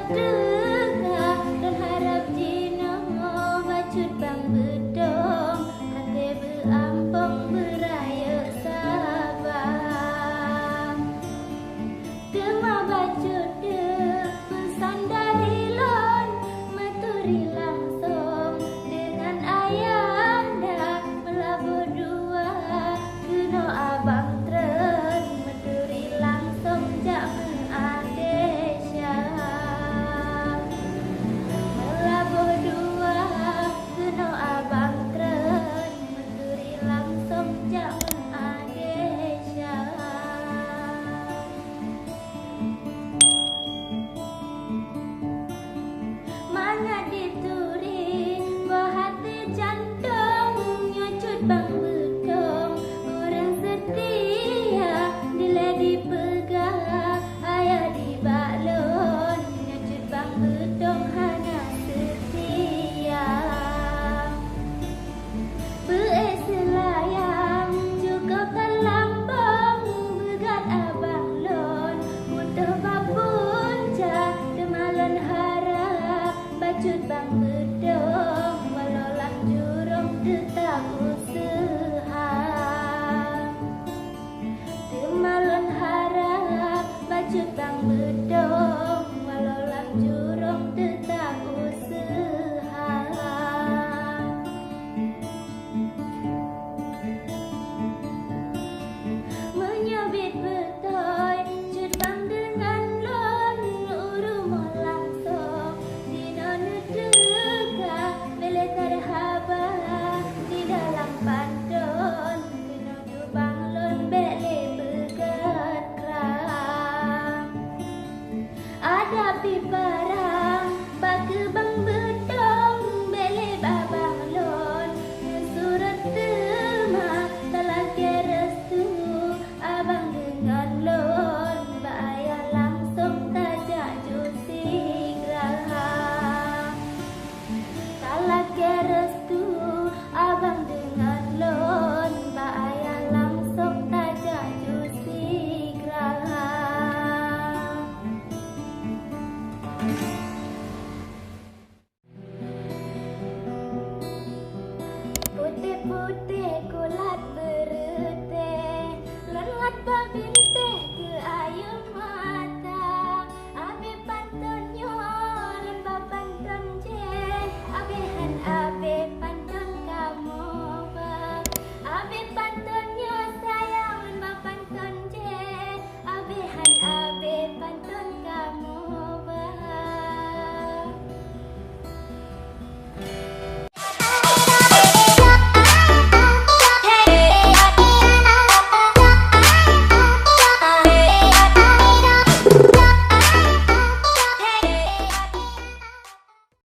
teka dan harap jino bacut bang bedong hati beampong beraya sabang tema bacut de pesan dari lon maturi langsung dengan ayanda melabur dua keno abang tren maturi langsung jak mengadesya melabur dua keno abang tren maturi langsung jak mengadesya. Mana dituri bahati jantung nyacut bang bedong orang setia nilai dipegang ayah di balon nyacut bang bedong hana setia bees selayang cukup terlambang begat abang lon butuh babunca demalon harap bacut bang bedong walau lang jurung tetap usaha demalon harap bacut bang bedong walau lang jurung tetap usaha. Menyabit betoy cut bang dengan lon urumah langsung dino nedeka bele terhaba di dalam pandon dino jubang lon bele begat kerang ada pipara